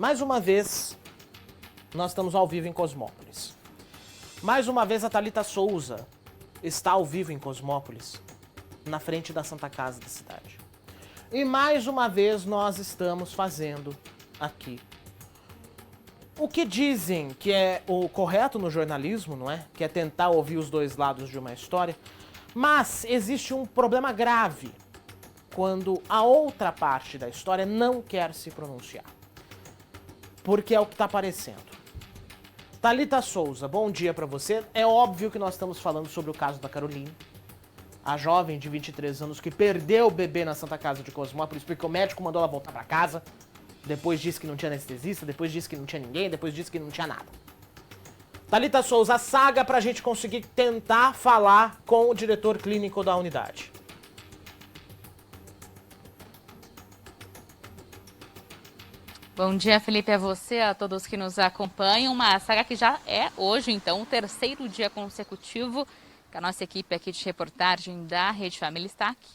Mais uma vez, nós estamos ao vivo em Cosmópolis. Mais uma vez, a Thalita Souza está ao vivo em Cosmópolis, na frente da Santa Casa da cidade. E mais uma vez, nós estamos fazendo aqui o que dizem que é o correto no jornalismo, não é? Que é tentar ouvir os dois lados de uma história. Mas existe um problema grave quando a outra parte da história não quer se pronunciar. Porque é o que está aparecendo. Thalita Souza, bom dia para você. É óbvio que nós estamos falando sobre o caso da Caroline, a jovem de 23 anos que perdeu o bebê na Santa Casa de Cosmópolis porque o médico mandou ela voltar para casa. Depois disse que não tinha anestesista, depois disse que não tinha ninguém, depois disse que não tinha nada. Thalita Souza, a saga pra gente conseguir tentar falar com o diretor clínico da unidade. Bom dia, Felipe, a você, a todos que nos acompanham. Uma saga que já é hoje, então, o terceiro dia consecutivo que a nossa equipe aqui de reportagem da Rede Família está aqui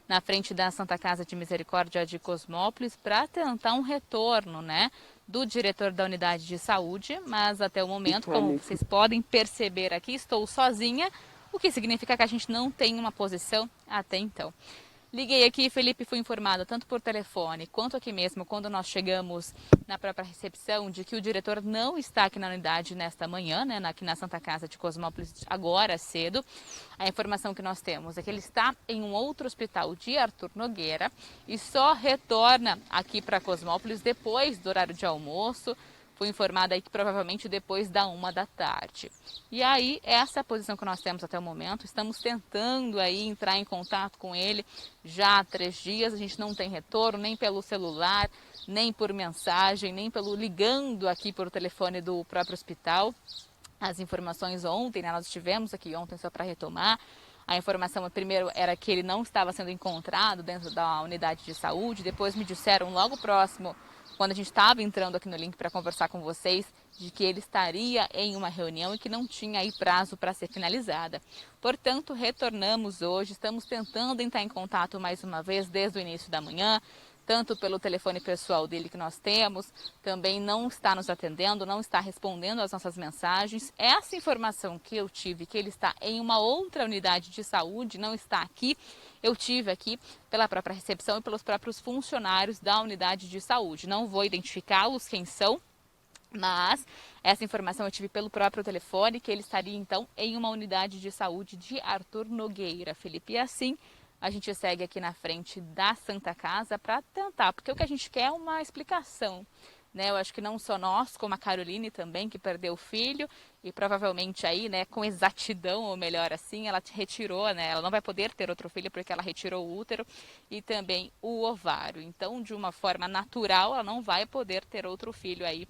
na frente da Santa Casa de Misericórdia de Cosmópolis para tentar um retorno, né, do diretor da unidade de saúde, mas até o momento, como vocês podem perceber aqui, estou sozinha, o que significa que a gente não tem uma posição até então. Liguei aqui, Felipe, fui informado tanto por telefone quanto aqui mesmo, quando nós chegamos na própria recepção, de que o diretor não está aqui na unidade nesta manhã, né, aqui na Santa Casa de Cosmópolis, agora cedo. A informação que nós temos é que ele está em um outro hospital de Arthur Nogueira e só retorna aqui para Cosmópolis depois do horário de almoço. Fui informada aí que provavelmente depois da 13h. E aí, essa é a posição que nós temos até o momento. Estamos tentando aí entrar em contato com ele já há 3 dias. A gente não tem retorno, nem pelo celular, nem por mensagem, nem pelo ligando aqui por telefone do próprio hospital. As informações ontem, né, nós estivemos aqui ontem só para retomar. A informação primeiro era que ele não estava sendo encontrado dentro da unidade de saúde. Depois me disseram logo próximo, quando a gente estava entrando aqui no link para conversar com vocês, de que ele estaria em uma reunião e que não tinha aí prazo para ser finalizada. Portanto, retornamos hoje, estamos tentando entrar em contato mais uma vez desde o início da manhã, tanto pelo telefone pessoal dele que nós temos, também não está nos atendendo, não está respondendo às nossas mensagens. Essa informação que eu tive, que ele está em uma outra unidade de saúde, não está aqui, eu tive aqui pela própria recepção e pelos próprios funcionários da unidade de saúde. Não vou identificá-los quem são, mas essa informação eu tive pelo próprio telefone, que ele estaria então em uma unidade de saúde de Arthur Nogueira, Felipe. E assim a gente segue aqui na frente da Santa Casa para tentar, porque o que a gente quer é uma explicação, né? Eu acho que não só nós, como a Caroline também, que perdeu o filho, e provavelmente aí, né, com exatidão, ou melhor assim, ela retirou, né? Ela não vai poder ter outro filho porque ela retirou o útero e também o ovário. Então, de uma forma natural, ela não vai poder ter outro filho aí.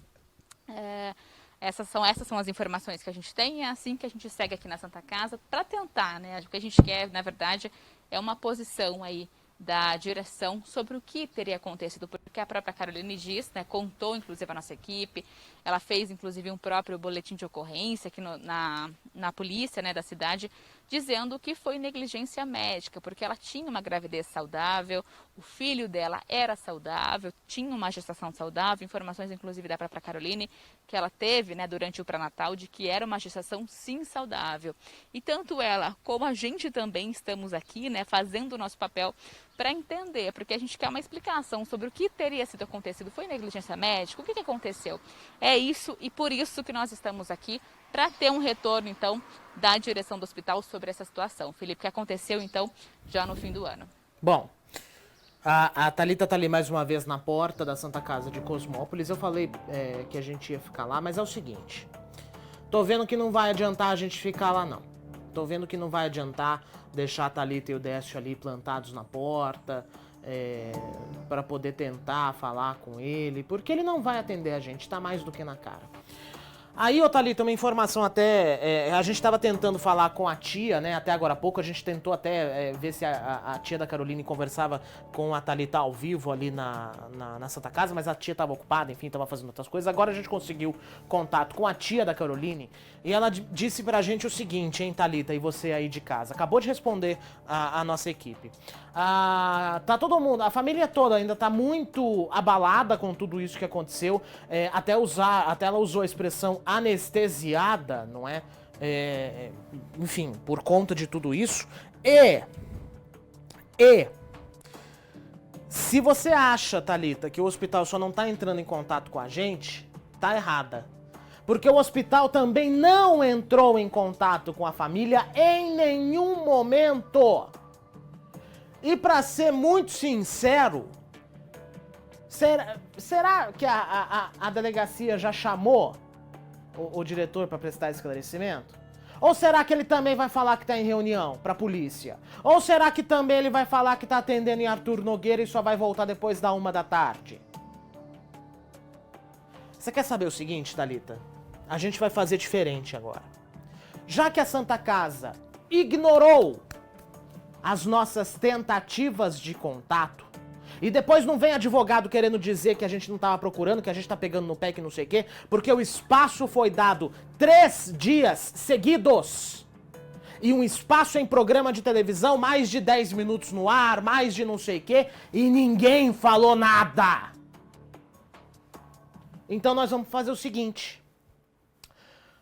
Essas são as informações que a gente tem, e é assim que a gente segue aqui na Santa Casa para tentar, né? O que a gente quer, na verdade, é uma posição aí da direção sobre o que teria acontecido, porque a própria Caroline diz, né, contou inclusive a nossa equipe, ela fez inclusive um próprio boletim de ocorrência aqui na polícia, né, da cidade, dizendo que foi negligência médica, porque ela tinha uma gravidez saudável, o filho dela era saudável, tinha uma gestação saudável, informações inclusive da própria Caroline, que ela teve, né, durante o pré-natal, de que era uma gestação sim saudável. E tanto ela como a gente também estamos aqui, né, fazendo o nosso papel para entender, porque a gente quer uma explicação sobre o que teria sido acontecido. Foi negligência médica? O que aconteceu? É isso, e por isso que nós estamos aqui, para ter um retorno, então, da direção do hospital sobre essa situação. Felipe, o que aconteceu, então, já no fim do ano? Bom, a Thalita tá ali mais uma vez na porta da Santa Casa de Cosmópolis. Eu falei que a gente ia ficar lá, mas é o seguinte. Tô vendo que não vai adiantar a gente ficar lá, não. Tô vendo que não vai adiantar deixar a Thalita e o Décio ali plantados na porta, para poder tentar falar com ele, porque ele não vai atender a gente, tá mais do que na cara. Aí, ô Thalita, uma informação até, a gente estava tentando falar com a tia, né, até agora há pouco, a gente tentou até ver se a tia da Caroline conversava com a Thalita ao vivo ali na Santa Casa, mas a tia estava ocupada, enfim, estava fazendo outras coisas. Agora a gente conseguiu contato com a tia da Caroline e ela disse pra gente o seguinte, hein, Thalita, e você aí de casa, acabou de responder a nossa equipe. Tá todo mundo, a família toda ainda tá muito abalada com tudo isso que aconteceu, até ela usou a expressão anestesiada, não é? Enfim, por conta de tudo isso. E se você acha, Thalita, que o hospital só não tá entrando em contato com a gente, tá errada. Porque o hospital também não entrou em contato com a família em nenhum momento. E pra ser muito sincero, será que a delegacia já chamou o diretor para prestar esclarecimento? Ou será que ele também vai falar que tá em reunião pra polícia? Ou será que também ele vai falar que tá atendendo em Arthur Nogueira e só vai voltar depois da 1 da tarde? Você quer saber o seguinte, Thalita? A gente vai fazer diferente agora. Já que a Santa Casa ignorou as nossas tentativas de contato, e depois não vem advogado querendo dizer que a gente não tava procurando, que a gente tá pegando no pé, que não sei o quê, porque o espaço foi dado 3 dias seguidos. E um espaço em programa de televisão, mais de 10 minutos no ar, mais de não sei o quê, e ninguém falou nada. Então nós vamos fazer o seguinte.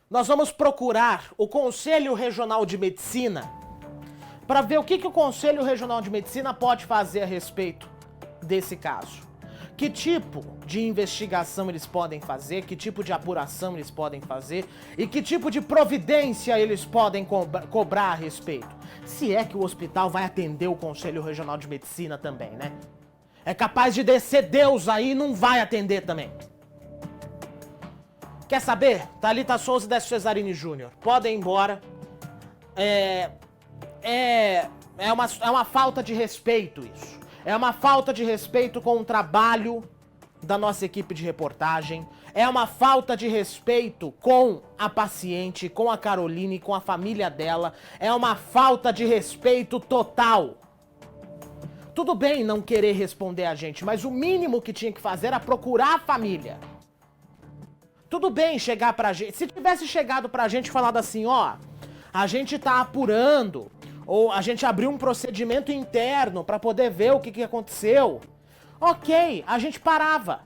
Nós vamos procurar o Conselho Regional de Medicina para ver o que o Conselho Regional de Medicina pode fazer a respeito desse caso. Que tipo de investigação eles podem fazer, que tipo de apuração eles podem fazer e que tipo de providência eles podem cobrar a respeito. Se é que o hospital vai atender o Conselho Regional de Medicina também, né? É capaz de descer Deus aí e não vai atender também. Quer saber? Thalita Souza e Décio Cesarini Júnior, podem ir embora. É uma falta de respeito isso. É uma falta de respeito com o trabalho da nossa equipe de reportagem. É uma falta de respeito com a paciente, com a Caroline, com a família dela. É uma falta de respeito total. Tudo bem não querer responder a gente, mas o mínimo que tinha que fazer era procurar a família. Tudo bem chegar pra gente. Se tivesse chegado pra gente e falado assim, ó, a gente tá apurando, ou a gente abriu um procedimento interno pra poder ver o que aconteceu. Ok, a gente parava.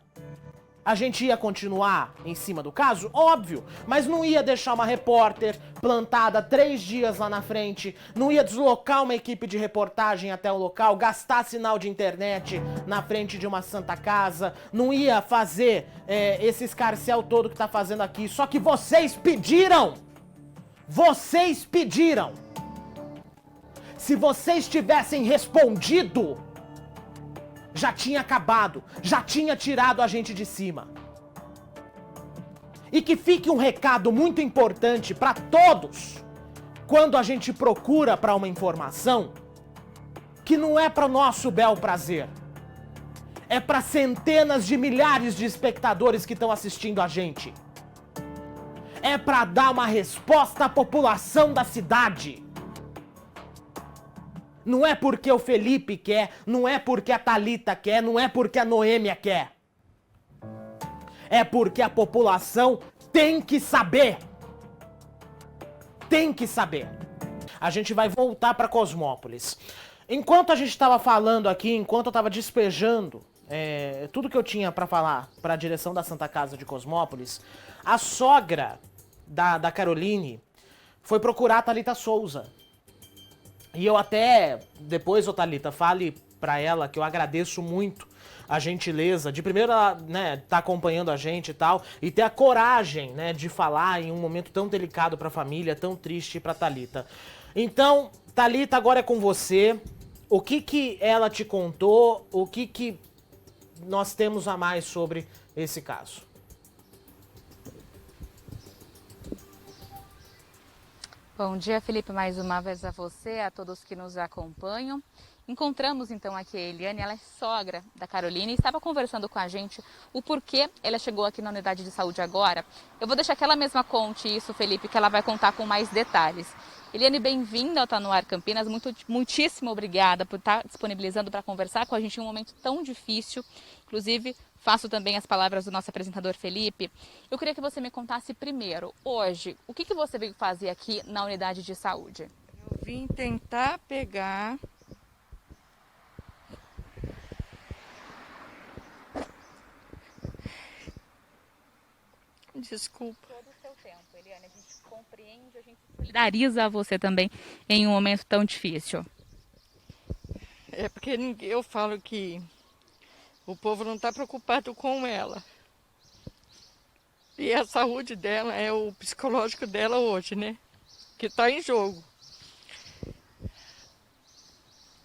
A gente ia continuar em cima do caso? Óbvio, mas não ia deixar uma repórter plantada 3 dias lá na frente, não ia deslocar uma equipe de reportagem até o local, gastar sinal de internet na frente de uma Santa Casa, não ia fazer esse escarcéu todo que tá fazendo aqui, só que vocês pediram! Vocês pediram! Se vocês tivessem respondido, já tinha acabado, já tinha tirado a gente de cima. E que fique um recado muito importante para todos, quando a gente procura para uma informação, que não é para nosso bel prazer. É para centenas de milhares de espectadores que estão assistindo a gente. É para dar uma resposta à população da cidade. Não é porque o Felipe quer, não é porque a Thalita quer, não é porque a Noêmia quer. É porque a população tem que saber. Tem que saber. A gente vai voltar para Cosmópolis. Enquanto a gente estava falando aqui, enquanto eu estava despejando tudo que eu tinha para falar para a direção da Santa Casa de Cosmópolis, a sogra da Caroline foi procurar a Thalita Souza. E eu até, depois, ô Thalita, fale pra ela que eu agradeço muito a gentileza de primeiro ela, né, tá acompanhando a gente e tal, e ter a coragem, né, de falar em um momento tão delicado pra família, tão triste pra Thalita. Então, Thalita, agora é com você. O que ela te contou, o que nós temos a mais sobre esse caso? Bom dia, Felipe, mais uma vez a você, a todos que nos acompanham. Encontramos então aqui a Eliane, ela é sogra da Carolina e estava conversando com a gente o porquê ela chegou aqui na unidade de saúde agora. Eu vou deixar que ela mesma conte isso, Felipe, que ela vai contar com mais detalhes. Eliane, bem-vinda ao Tá No Ar Campinas, muitíssimo obrigada por estar disponibilizando para conversar com a gente em um momento tão difícil. Inclusive, faço também as palavras do nosso apresentador Felipe. Eu queria que você me contasse primeiro, hoje, o que você veio fazer aqui na unidade de saúde? Eu vim tentar pegar... Desculpa. Todo o seu tempo, Eliane, a gente compreende, a gente solidariza a você também em um momento tão difícil. É porque eu falo que o povo não está preocupado com ela. E a saúde dela é o psicológico dela hoje, né? Que está em jogo.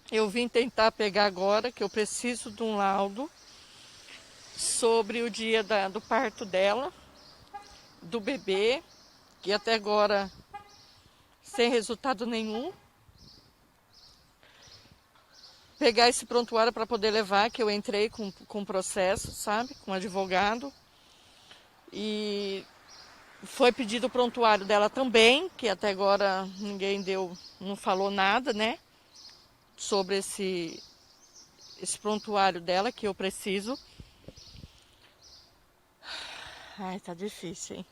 Eu vim tentar pegar agora, que eu preciso de um laudo sobre o dia do parto dela, do bebê, que até agora sem resultado nenhum. Pegar esse prontuário para poder levar, que eu entrei com processo, sabe? Com advogado. E foi pedido o prontuário dela também, que até agora ninguém não falou nada, né? Sobre esse prontuário dela que eu preciso. Ai, tá difícil, hein?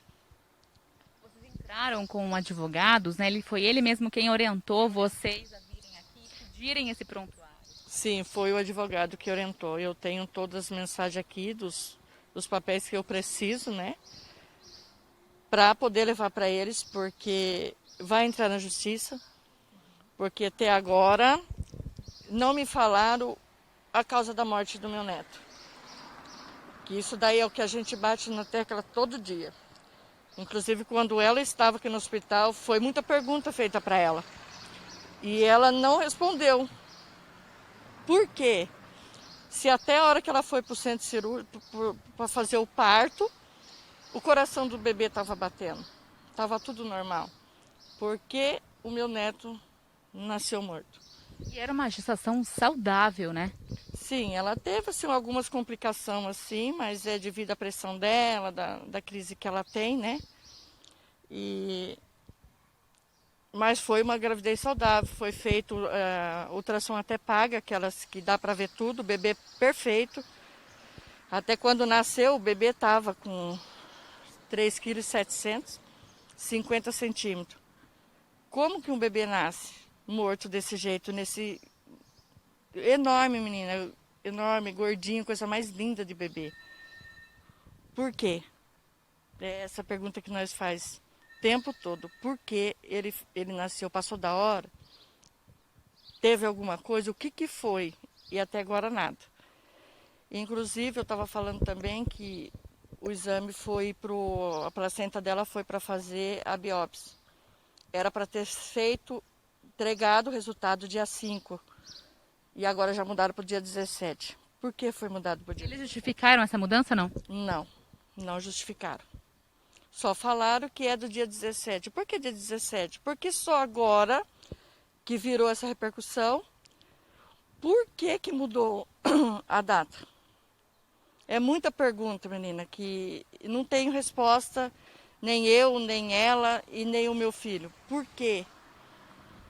Vocês entraram com advogados, né? Foi ele mesmo quem orientou vocês a virem aqui e pedirem esse prontuário. Sim, foi o advogado que orientou. Eu tenho todas as mensagens aqui dos papéis que eu preciso, né? Para poder levar para eles, porque vai entrar na justiça. Porque até agora não me falaram a causa da morte do meu neto. Que isso daí é o que a gente bate na tecla todo dia. Inclusive, quando ela estava aqui no hospital, foi muita pergunta feita para ela. E ela não respondeu. Por quê? Se até a hora que ela foi para o centro cirúrgico para fazer o parto, o coração do bebê estava batendo. Estava tudo normal. Porque o meu neto nasceu morto. E era uma gestação saudável, né? Sim, ela teve assim, algumas complicações, assim, mas é devido à pressão dela, da crise que ela tem, né? Mas foi uma gravidez saudável, foi feito ultrassom até paga, aquelas que dá para ver tudo, o bebê perfeito. Até quando nasceu, o bebê estava com 3,7 kg, 50 centímetros. Como que um bebê nasce morto desse jeito, nesse... Enorme, menina, enorme, gordinho, coisa mais linda de bebê. Por quê? É essa pergunta que nós faz o tempo todo. Por que ele nasceu, passou da hora? Teve alguma coisa? O que foi? E até agora nada. Inclusive, eu estava falando também que o exame foi a placenta dela foi para fazer a biópsia. Era para ter entregado o resultado dia 5. E agora já mudaram para o dia 17. Por que foi mudado para o dia 17? Eles justificaram essa mudança, não? Não justificaram. Só falaram que é do dia 17. Por que dia 17? Porque só agora que virou essa repercussão, por que mudou a data? É muita pergunta, menina, que não tenho resposta, nem eu, nem ela e nem o meu filho. Por quê?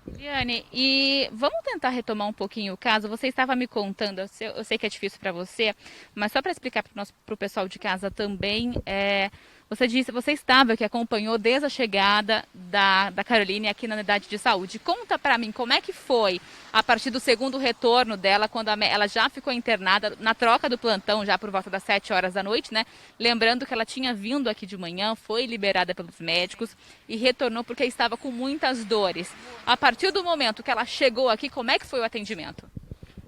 Eliane, e vamos tentar retomar um pouquinho o caso. Você estava me contando, eu sei que é difícil para você, mas só para explicar para o pessoal de casa também, você disse, você estava que acompanhou desde a chegada da Caroline aqui na unidade de saúde. Conta para mim como é que foi a partir do segundo retorno dela, quando ela já ficou internada na troca do plantão, já por volta das 7 horas da noite, né? Lembrando que ela tinha vindo aqui de manhã, foi liberada pelos médicos e retornou porque estava com muitas dores. A partir do momento que ela chegou aqui, como é que foi o atendimento?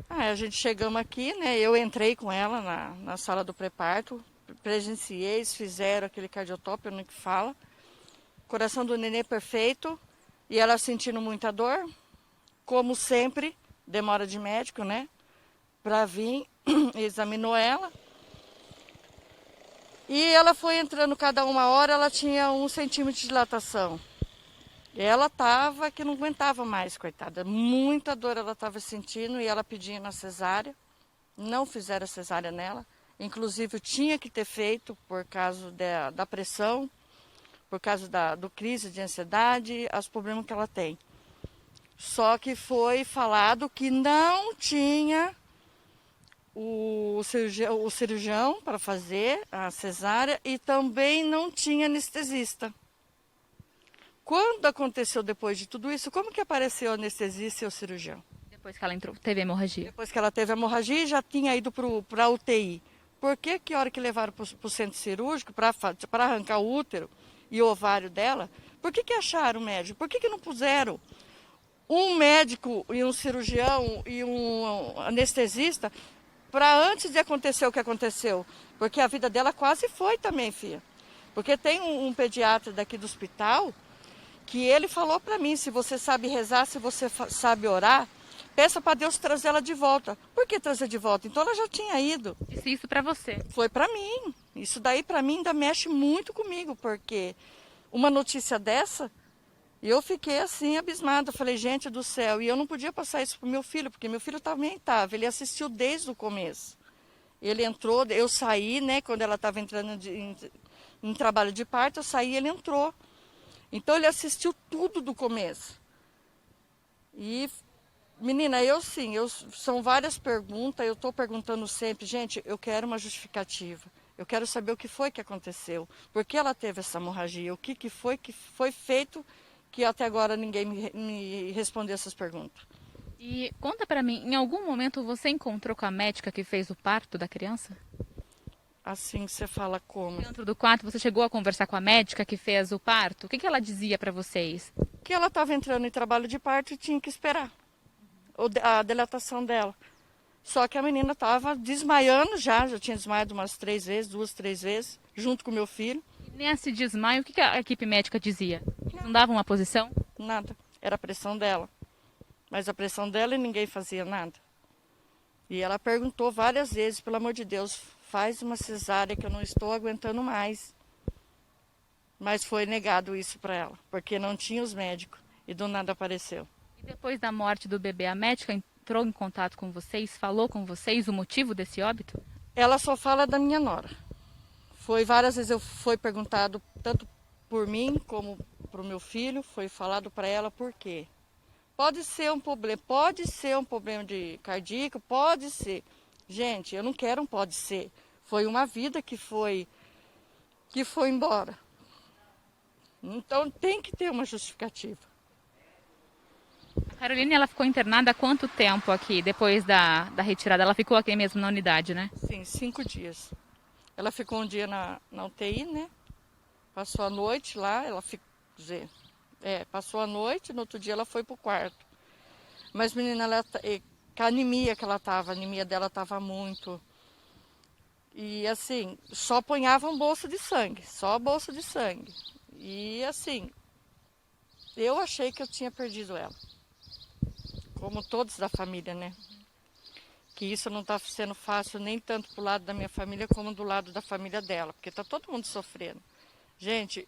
A gente chegamos aqui, né? Eu entrei com ela na sala do pré-parto, presenciei, eles fizeram aquele cardiotópio, no que fala. Coração do nenê perfeito e ela sentindo muita dor. Como sempre, demora de médico, né? Para vir, examinou ela. E ela foi entrando cada uma hora, ela tinha 1 centímetro de dilatação. Ela estava que não aguentava mais, coitada. Muita dor ela estava sentindo e ela pedindo a cesárea. Não fizeram a cesárea nela. Inclusive, tinha que ter feito por causa da pressão, por causa do crise de ansiedade, os problemas que ela tem. Só que foi falado que não tinha o cirurgião para fazer a cesárea e também não tinha anestesista. Quando aconteceu depois de tudo isso, como que apareceu o anestesista e o cirurgião? Depois que ela entrou, teve hemorragia. Depois que ela teve a hemorragia, já tinha ido para a UTI. Por que a hora que levaram para o centro cirúrgico para arrancar o útero e o ovário dela, por que acharam o médico? Por que não puseram um médico e um cirurgião e um anestesista para antes de acontecer o que aconteceu? Porque a vida dela quase foi também, filha. Porque tem um pediatra daqui do hospital que ele falou para mim, se você sabe rezar, se você sabe orar, peça para Deus trazer ela de volta. Por que trazer de volta? Então ela já tinha ido. Disse isso para você. Foi para mim. Isso daí para mim ainda mexe muito comigo, porque uma notícia dessa, eu fiquei assim abismada. Falei, gente do céu, e eu não podia passar isso pro meu filho, porque meu filho também estava. Ele assistiu desde o começo. Ele entrou, eu saí, né, quando ela estava entrando em trabalho de parto, eu saí, ele entrou. Então ele assistiu tudo do começo. E, menina, são várias perguntas, eu estou perguntando sempre, gente, eu quero uma justificativa. Eu quero saber o que foi que aconteceu, por que ela teve essa hemorragia, o que foi feito, que até agora ninguém me respondeu essas perguntas. E conta para mim, em algum momento você encontrou com a médica que fez o parto da criança? Assim você fala como? Dentro do quarto, você chegou a conversar com a médica que fez o parto? O que ela dizia para vocês? Que ela estava entrando em trabalho de parto e tinha que esperar a dilatação dela. Só que a menina estava desmaiando já tinha desmaiado umas 3 vezes, 2, 3 vezes, junto com meu filho. E nesse desmaio, o que a equipe médica dizia? Eles não davam uma posição? Nada, era a pressão dela. Mas a pressão dela e ninguém fazia nada. E ela perguntou várias vezes, pelo amor de Deus, faz uma cesárea que eu não estou aguentando mais. Mas foi negado isso para ela, porque não tinha os médicos e do nada apareceu. E depois da morte do bebê, a médica entrou em contato com vocês, falou com vocês o motivo desse óbito? Ela só fala da minha nora. Foi várias vezes foi perguntado, tanto por mim como para o meu filho, foi falado para ela por quê. Pode ser um problema de cardíaco, pode ser. Gente, eu não quero um pode ser. Foi uma vida que foi embora. Então tem que ter uma justificativa. A Caroline, ela ficou internada há quanto tempo aqui, depois da retirada? Ela ficou aqui mesmo na unidade, né? Sim, 5 dias. Ela ficou um dia na UTI, né? Passou a noite lá, passou a noite, no outro dia ela foi pro quarto. Mas, menina, com a anemia que ela tava, a anemia dela tava muito. E, assim, só ponhavam bolsa de sangue, só bolsa de sangue. E, assim, eu achei que eu tinha perdido ela. Como todos da família, né? Que isso não tá sendo fácil nem tanto pro lado da minha família como do lado da família dela, porque tá todo mundo sofrendo. Gente,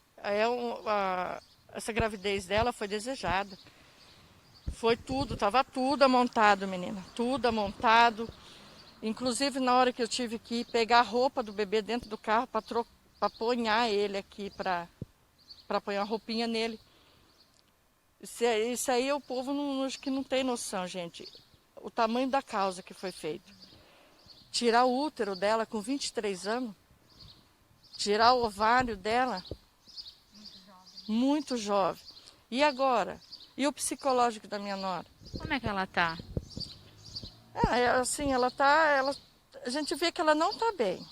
essa gravidez dela foi desejada. Foi tudo, estava tudo amontado, menina. Tudo amontado. Inclusive, na hora que eu tive que ir pegar a roupa do bebê dentro do carro para ponhar ele aqui, para pôr uma roupinha nele. Isso aí o povo acho que não tem noção, gente. O tamanho da causa que foi feito. Tirar o útero dela com 23 anos. Tirar o ovário dela. Muito jovem. E agora? E o psicológico da minha nora? Como é que ela tá? Assim, a gente vê que ela não tá bem.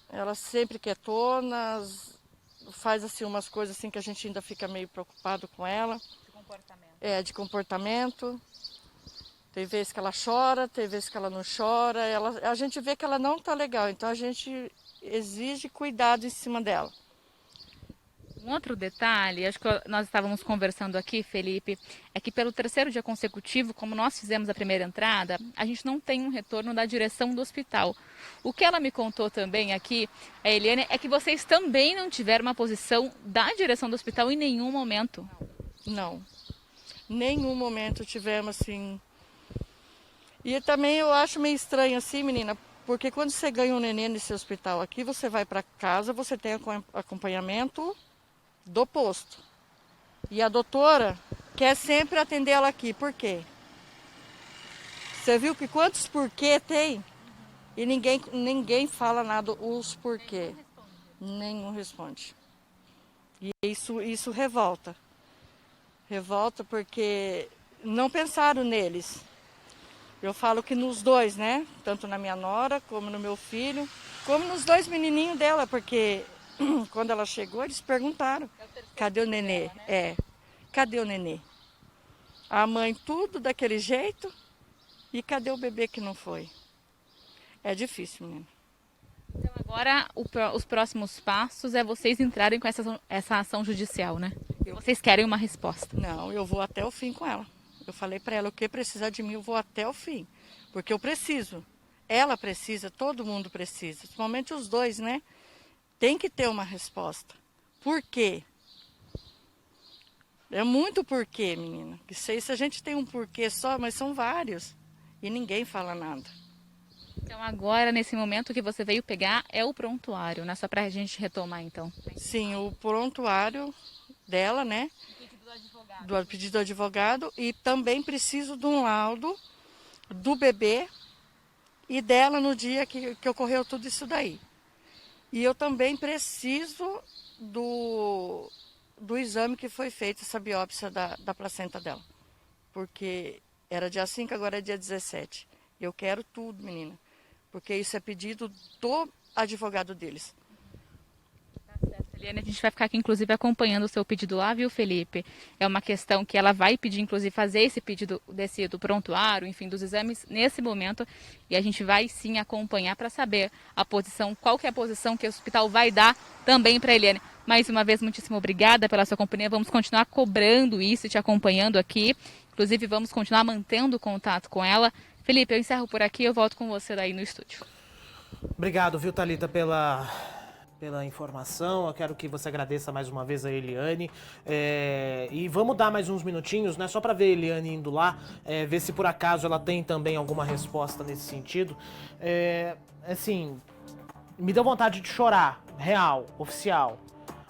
Ela sempre quietona, faz assim umas coisas assim que a gente ainda fica meio preocupado com ela. De comportamento. De comportamento. Tem vezes que ela chora, tem vezes que ela não chora. A gente vê que ela não tá legal, então a gente exige cuidado em cima dela. Um outro detalhe, acho que nós estávamos conversando aqui, Felipe, é que pelo 3º dia consecutivo, como nós fizemos a primeira entrada, a gente não tem um retorno da direção do hospital. O que ela me contou também aqui, a Eliane, é que vocês também não tiveram uma posição da direção do hospital em nenhum momento. Não. Nenhum momento tivemos assim. E também eu acho meio estranho assim, menina, porque quando você ganha um neném nesse hospital aqui, você vai para casa, você tem acompanhamento do posto. E a doutora quer sempre atender ela aqui. Por quê? Você viu que quantos porquê tem? E ninguém fala nada os porquê. Nenhum responde. E isso revolta. Revolta porque não pensaram neles. Eu falo que nos dois, né? Tanto na minha nora, como no meu filho, como nos dois menininhos dela, porque quando ela chegou, eles perguntaram: cadê o nenê? Cadê o nenê? A mãe tudo daquele jeito, e cadê o bebê que não foi? É difícil, menina. Então agora os próximos passos é vocês entrarem com essa ação judicial, né? Vocês querem uma resposta. Não, eu vou até o fim com ela. Eu falei para ela, o que precisar de mim, eu vou até o fim. Porque eu preciso. Ela precisa, todo mundo precisa. Principalmente os dois, né? Tem que ter uma resposta. Por quê? É muito porquê, menina. Que sei se a gente tem um porquê só, mas são vários. E ninguém fala nada. Então agora, nesse momento que você veio pegar, é o prontuário, né? Só pra gente retomar então. Sim, o prontuário dela, né? Do pedido do advogado. E também preciso de um laudo do bebê e dela no dia que ocorreu tudo isso daí. E eu também preciso do exame que foi feito, essa biópsia da placenta dela. Porque era dia 5, agora é dia 17. Eu quero tudo, menina. Porque isso é pedido do advogado deles. Eliane, a gente vai ficar aqui, inclusive, acompanhando o seu pedido lá, viu, Felipe? É uma questão que ela vai pedir, inclusive, fazer esse pedido do prontuário, enfim, dos exames nesse momento. E a gente vai, sim, acompanhar para saber a posição, qual que é a posição que o hospital vai dar também para a Eliane. Mais uma vez, muitíssimo obrigada pela sua companhia. Vamos continuar cobrando isso e te acompanhando aqui. Inclusive, vamos continuar mantendo contato com ela. Felipe, eu encerro por aqui, eu volto com você daí no estúdio. Obrigado, viu, Thalita, pela informação. Eu quero que você agradeça mais uma vez a Eliane. E vamos dar mais uns minutinhos, né? Só para ver a Eliane indo lá, ver se por acaso ela tem também alguma resposta nesse sentido. Assim, me deu vontade de chorar, real, oficial.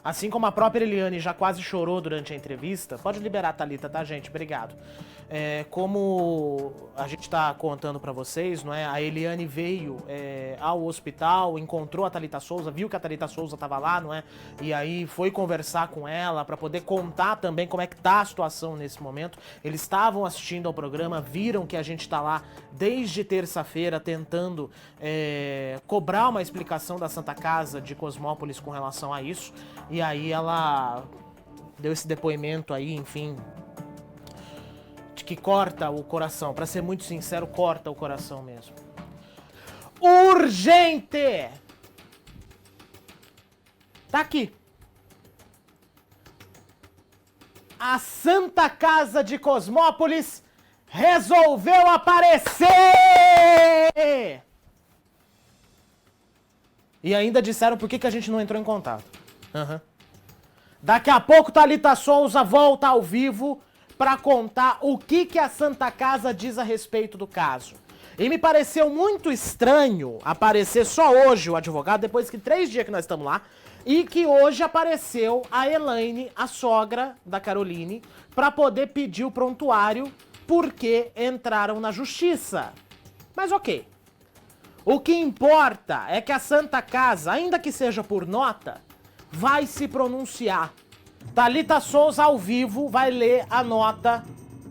Assim como a própria Eliane já quase chorou durante a entrevista. Pode liberar a Thalita, tá, gente? Obrigado. Como a gente tá contando pra vocês, não é? A Eliane veio ao hospital, encontrou a Thalita Souza, viu que a Thalita Souza tava lá, não é? E aí foi conversar com ela pra poder contar também como é que tá a situação nesse momento. Eles estavam assistindo ao programa, viram que a gente tá lá desde terça-feira tentando cobrar uma explicação da Santa Casa de Cosmópolis com relação a isso. E aí ela deu esse depoimento aí, enfim, de que corta o coração. Pra ser muito sincero, corta o coração mesmo. Urgente! Tá aqui. A Santa Casa de Cosmópolis resolveu aparecer! E ainda disseram por que a gente não entrou em contato. Daqui a pouco Thalita Souza volta ao vivo para contar o que a Santa Casa diz a respeito do caso. E me pareceu muito estranho aparecer só hoje o advogado, depois que 3 dias que nós estamos lá, e que hoje apareceu a Elaine, a sogra da Caroline, para poder pedir o prontuário porque entraram na justiça. Mas ok. O que importa é que a Santa Casa, ainda que seja por nota, vai se pronunciar. Thalita Souza ao vivo vai ler a nota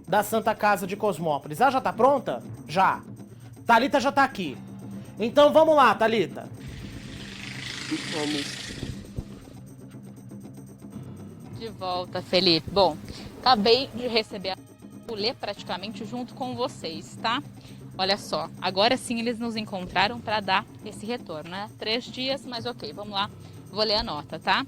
da Santa Casa de Cosmópolis. Ela já tá pronta? Já. Thalita já tá aqui. Então vamos lá, Thalita. Vamos. De volta, Felipe. Bom, acabei de receber vou ler praticamente junto com vocês, tá? Olha só, agora sim eles nos encontraram para dar esse retorno, né? 3 dias, mas ok, vamos lá. Vou ler a nota, tá?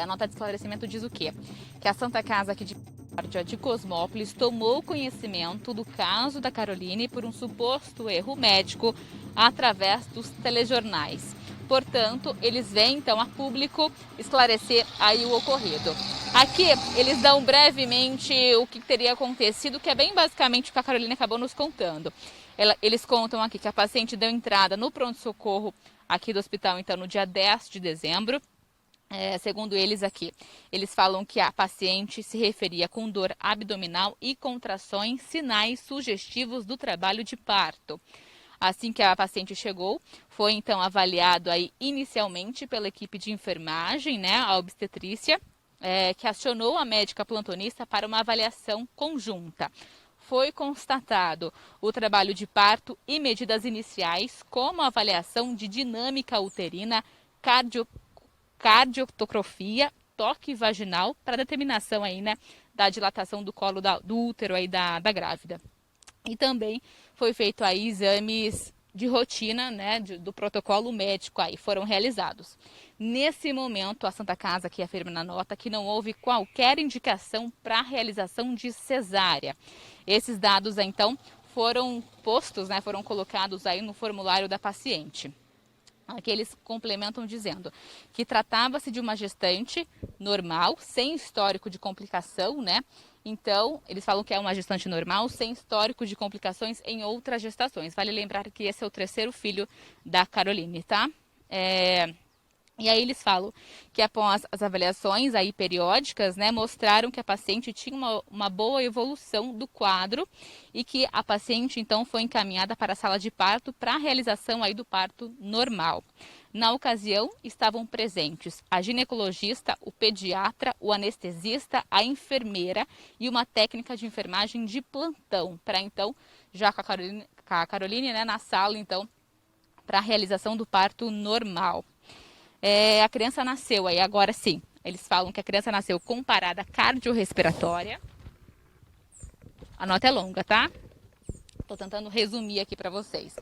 A nota de esclarecimento diz o quê? Que a Santa Casa aqui de Cosmópolis tomou conhecimento do caso da Caroline por um suposto erro médico através dos telejornais. Portanto, eles vêm então a público esclarecer aí o ocorrido. Aqui eles dão brevemente o que teria acontecido, que é bem basicamente o que a Carolina acabou nos contando. Eles contam aqui que a paciente deu entrada no pronto-socorro aqui do hospital então no dia 10 de dezembro. Segundo eles aqui, eles falam que a paciente se referia com dor abdominal e contrações, sinais sugestivos do trabalho de parto. Assim que a paciente chegou, foi então avaliado aí inicialmente pela equipe de enfermagem, né, a obstetrícia, que acionou a médica plantonista para uma avaliação conjunta. Foi constatado o trabalho de parto e medidas iniciais, como a avaliação de dinâmica uterina, cardiotocrofia, toque vaginal, para determinação aí, né, da dilatação do colo do útero aí da grávida. E também foi feito aí exames de rotina, né, do protocolo médico aí, foram realizados. Nesse momento, a Santa Casa aqui afirma na nota que não houve qualquer indicação para a realização de cesárea. Esses dados, então, foram postos, né, foram colocados aí no formulário da paciente. Aqui eles complementam dizendo que tratava-se de uma gestante normal, sem histórico de complicação, né? Então, eles falam que é uma gestante normal, sem histórico de complicações em outras gestações. Vale lembrar que esse é o terceiro filho da Caroline, tá? E aí eles falam que após as avaliações aí periódicas, né, mostraram que a paciente tinha uma boa evolução do quadro e que a paciente então foi encaminhada para a sala de parto para a realização aí do parto normal. Na ocasião estavam presentes a ginecologista, o pediatra, o anestesista, a enfermeira e uma técnica de enfermagem de plantão, para então, já com a Caroline, né, na sala então, para a realização do parto normal. A criança nasceu aí, agora sim, eles falam que a criança nasceu com parada cardiorrespiratória. A nota é longa, tá? Tô tentando resumir aqui para vocês.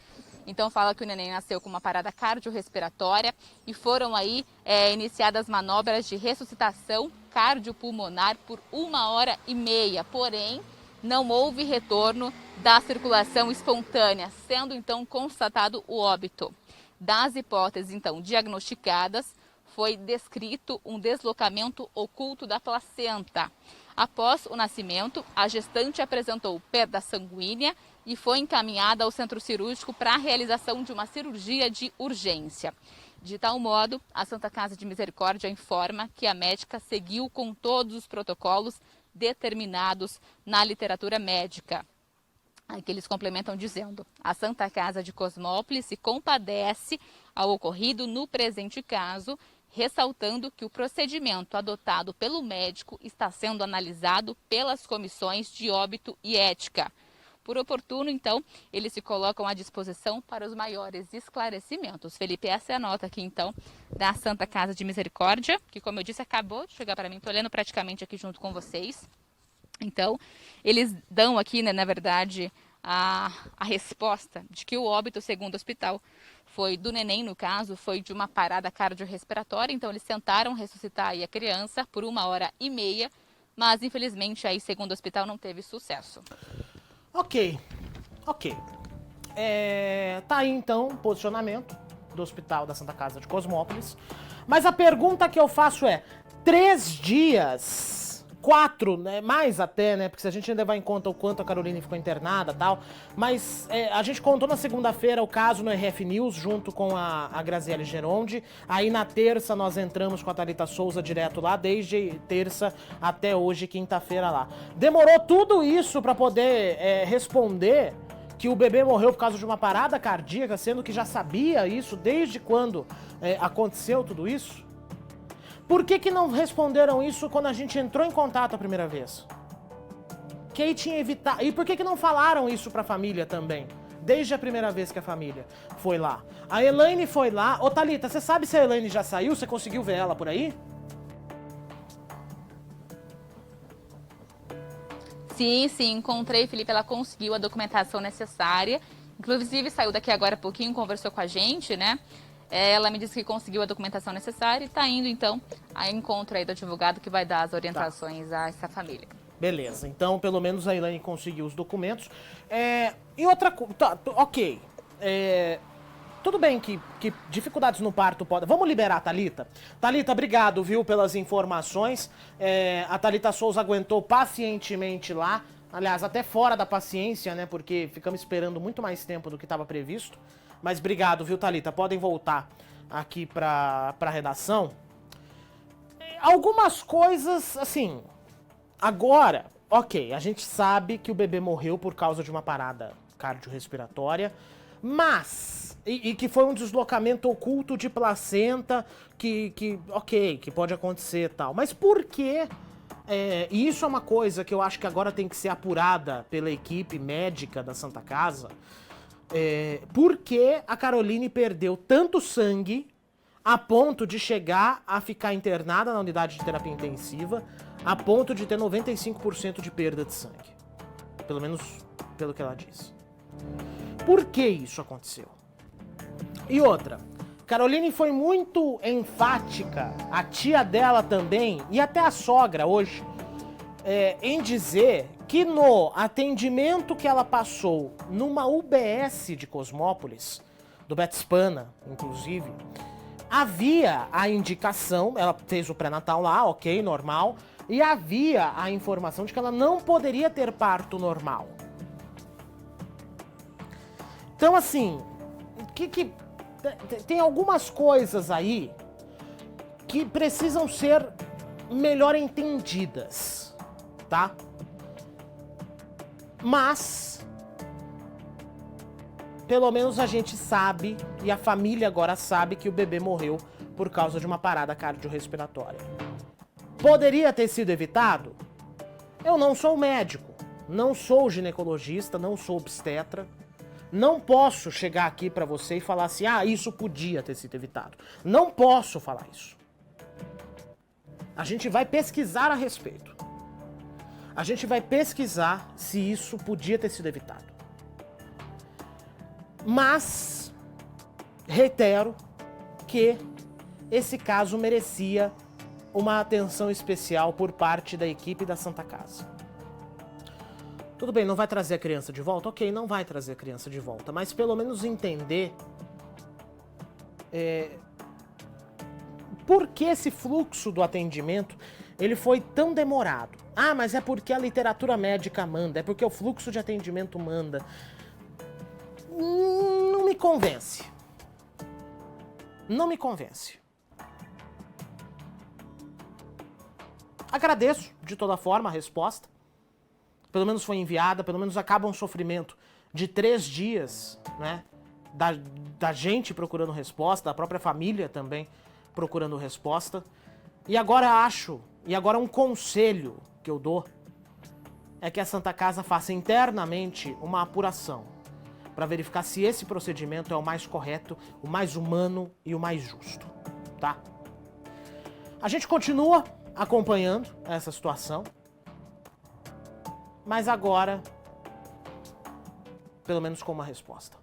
Então fala que o neném nasceu com uma parada cardiorrespiratória e foram aí iniciadas manobras de ressuscitação cardiopulmonar por 1h30, porém não houve retorno da circulação espontânea, sendo então constatado o óbito. Das hipóteses, então, diagnosticadas, foi descrito um deslocamento oculto da placenta. Após o nascimento, a gestante apresentou perda sanguínea e foi encaminhada ao centro cirúrgico para a realização de uma cirurgia de urgência. De tal modo, a Santa Casa de Misericórdia informa que a médica seguiu com todos os protocolos determinados na literatura médica. Aqui eles complementam dizendo: a Santa Casa de Cosmópolis se compadece ao ocorrido no presente caso, ressaltando que o procedimento adotado pelo médico está sendo analisado pelas comissões de óbito e ética. Por oportuno, então, eles se colocam à disposição para os maiores esclarecimentos. Felipe, essa é a nota aqui, então, da Santa Casa de Misericórdia, que, como eu disse, acabou de chegar para mim, estou olhando praticamente aqui junto com vocês. Então, eles dão aqui, né, na verdade, a resposta de que o óbito, segundo o hospital, foi do neném, no caso, foi de uma parada cardiorrespiratória. Então, eles tentaram ressuscitar aí a criança por 1h30, mas, infelizmente, aí, segundo o hospital, não teve sucesso. Ok. Tá aí, então, o posicionamento do Hospital da Santa Casa de Cosmópolis. Mas a pergunta que eu faço é: 3 dias... 4, né? Mais até, né? Porque se a gente ainda levar em conta o quanto a Caroline ficou internada e tal. Mas a gente contou na segunda-feira o caso no RF News, junto com a Graziele Geronde. Aí na terça nós entramos com a Thalita Souza direto lá, desde terça até hoje, quinta-feira lá. Demorou tudo isso pra poder responder que o bebê morreu por causa de uma parada cardíaca, sendo que já sabia isso desde quando aconteceu tudo isso? Por que não responderam isso quando a gente entrou em contato a primeira vez? Que aí tinha evitado. E por que não falaram isso pra família também? Desde a primeira vez que a família foi lá. A Elaine foi lá. Ô Thalita, você sabe se a Elaine já saiu? Você conseguiu ver ela por aí? Sim, encontrei, Felipe, ela conseguiu a documentação necessária. Inclusive saiu daqui agora há pouquinho, conversou com a gente, né? Ela me disse que conseguiu a documentação necessária e está indo, então, a encontro aí do advogado que vai dar as orientações a essa família. Beleza, então pelo menos a Elaine conseguiu os documentos. E outra coisa, ok. tudo bem que dificuldades no parto podem... Vamos liberar a Thalita? Thalita, obrigado, viu, pelas informações. A Thalita Souza aguentou pacientemente lá. Aliás, até fora da paciência, né? Porque ficamos esperando muito mais tempo do que estava previsto. Mas obrigado, viu, Thalita? Podem voltar aqui pra redação. Algumas coisas, assim... Agora, ok, a gente sabe que o bebê morreu por causa de uma parada cardiorrespiratória, mas... E que foi um deslocamento oculto de placenta, que pode acontecer e tal. Mas por que... e isso é uma coisa que eu acho que agora tem que ser apurada pela equipe médica da Santa Casa. Por que a Caroline perdeu tanto sangue a ponto de chegar a ficar internada na unidade de terapia intensiva, a ponto de ter 95% de perda de sangue. Pelo menos pelo que ela disse. Por que isso aconteceu? E outra, Caroline foi muito enfática, a tia dela também, e até a sogra hoje, em dizer que no atendimento que ela passou numa UBS de Cosmópolis, do Betspana, inclusive, havia a indicação, ela fez o pré-natal lá, ok, normal, e havia a informação de que ela não poderia ter parto normal. Então, assim, tem algumas coisas aí que precisam ser melhor entendidas, tá? Mas, pelo menos a gente sabe, e a família agora sabe, que o bebê morreu por causa de uma parada cardiorrespiratória. Poderia ter sido evitado? Eu não sou médico, não sou ginecologista, não sou obstetra. Não posso chegar aqui pra você e falar assim, isso podia ter sido evitado. Não posso falar isso. A gente vai pesquisar a respeito. A gente vai pesquisar se isso podia ter sido evitado. Mas, reitero que esse caso merecia uma atenção especial por parte da equipe da Santa Casa. Tudo bem, não vai trazer a criança de volta? Ok, não vai trazer a criança de volta, mas pelo menos entender por que esse fluxo do atendimento ele foi tão demorado. Mas é porque a literatura médica manda, é porque o fluxo de atendimento manda. Não me convence. Não me convence. Agradeço, de toda forma, a resposta. Pelo menos foi enviada, pelo menos acaba um sofrimento de 3 dias, né? Da gente procurando resposta, da própria família também procurando resposta. E agora um conselho que eu dou é que a Santa Casa faça internamente uma apuração para verificar se esse procedimento é o mais correto, o mais humano e o mais justo, tá? A gente continua acompanhando essa situação, mas agora, pelo menos com uma resposta.